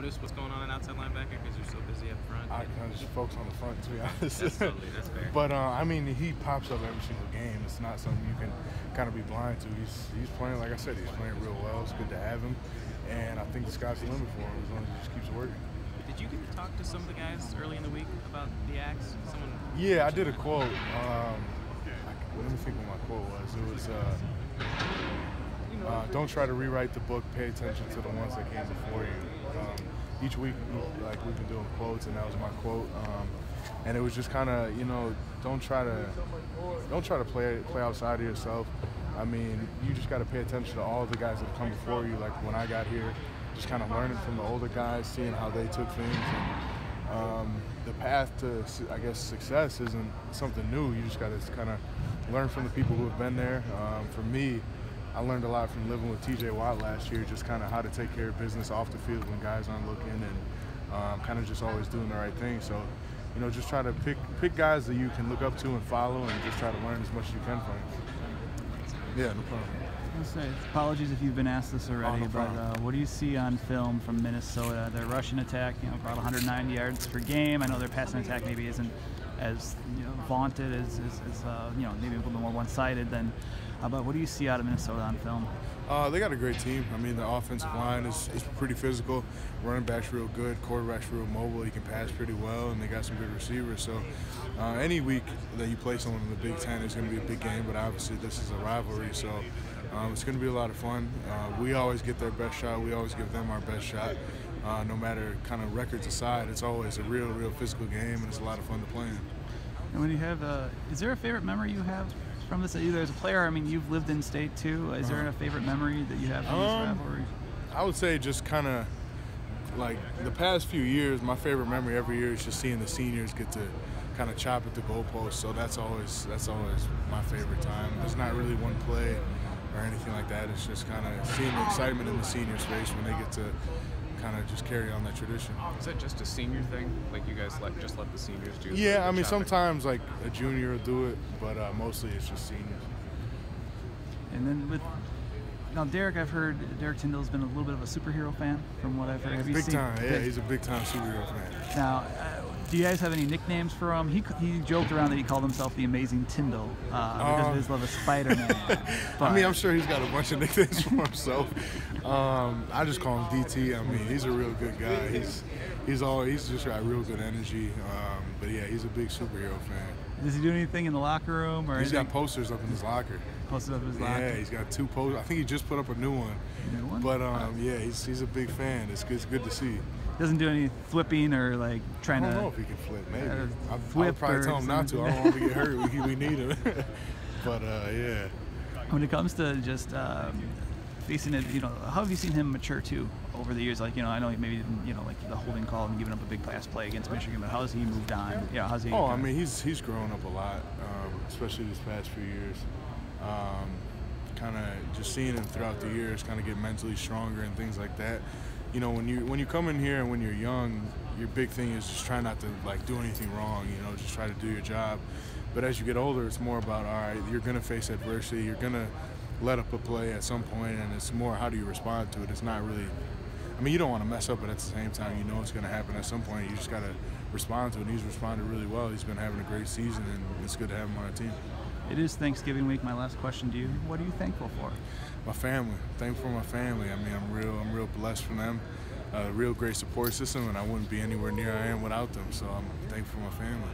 notice what's going on at outside linebacker because you're so busy up front? I kind of just focus on the front, to be honest. That's fair. But I mean, he pops up every single game. It's not something you can kind of be blind to. He's playing, like I said, he's playing real well. It's good to have him, and I think the sky's the limit for him as long as he just keeps working. Did you get to talk to some of the guys early in the week about the axe? Yeah, I did a quote. Let me think what my quote was. It was, don't try to rewrite the book, pay attention to the ones that came before you. Each week, we've been doing quotes, and that was my quote. And it was just kind of, don't try to play outside of yourself. I mean, you just got to pay attention to all the guys that have come before you. Like when I got here, just kind of learning from the older guys, seeing how they took things. And, the path to, I guess, success isn't something new. You just got to kind of learn from the people who have been there. For me, I learned a lot from living with TJ Watt last year, just kind of how to take care of business off the field when guys aren't looking, and kind of just always doing the right thing. So, just try to pick guys that you can look up to and follow, and just try to learn as much as you can from them. Yeah, no problem. Apologies if you've been asked this already, no but what do you see on film from Minnesota? Their rushing attack, about 109 yards per game. I know their passing attack maybe isn't as vaunted as maybe a little bit more one-sided than. But what do you see out of Minnesota on film? They got a great team. I mean, the offensive line is pretty physical. Running back's real good. Quarterback's real mobile. He can pass pretty well, and they got some good receivers. So any week that you play someone in the Big Ten is going to be a big game, but obviously this is a rivalry, so it's going to be a lot of fun. We always get their best shot. We always give them our best shot. No matter kind of records aside, it's always a real physical game, and it's a lot of fun to play in. And when you have, is there a favorite memory you have from this, either as a player? I mean, you've lived in state too. Is there a favorite memory that you have from this rivalry? I would say just kind of like the past few years, my favorite memory every year is just seeing the seniors get to kind of chop at the goalpost. So that's always my favorite time. There's not really one play or anything like that. It's just kind of seeing the excitement in the seniors' face when they get to kind of just carry on that tradition. Is that just a senior thing? Like you guys just let the seniors do? Yeah, I mean sometimes like a junior will do it, but mostly it's just seniors. And then now Derek, I've heard Derek Tyndall's been a little bit of a superhero fan from what I've heard. Have you big seen? Time, yeah, he's a big time superhero fan. Now, do you guys have any nicknames for him? He joked around that he called himself the Amazing Tyndall because of his love of Spider-Man. I mean, I'm sure he's got a bunch of nicknames for himself. I just call him DT. I mean, he's a real good guy. He's just got real good energy. But yeah, he's a big superhero fan. Does he do anything in the locker room or? He's got posters up in his locker. Posters up in his locker. Yeah, he's got 2 posters. I think he just put up a new one. New one? But yeah, he's a big fan. It's good to see. Doesn't do any flipping or like trying to. I don't know if he can flip. Maybe. I would Flip probably tell him not to. I don't want him to get hurt. We need him. But yeah. When it comes to just facing it, how have you seen him mature too over the years? Like, I know maybe like the holding call and giving up a big pass play against Michigan, but how has he moved on? How's he? Oh, I mean, he's grown up a lot, especially these past few years. Kind of just seeing him throughout the years, kind of get mentally stronger and things like that. When you come in here and when you're young, your big thing is just try not to do anything wrong. Just try to do your job. But as you get older, it's more about, all right, you're gonna face adversity. You're gonna let up a play at some point, and it's more how do you respond to it. It's not really. I mean, you don't want to mess up, but at the same time, it's gonna happen at some point. You just gotta respond to it. And he's responded really well. He's been having a great season, and it's good to have him on our team. It is Thanksgiving week. My last question to you: what are you thankful for? My family. Thankful for my family. I mean, I'm real blessed for them. Real great support system, and I wouldn't be anywhere near I am without them. So I'm thankful for my family.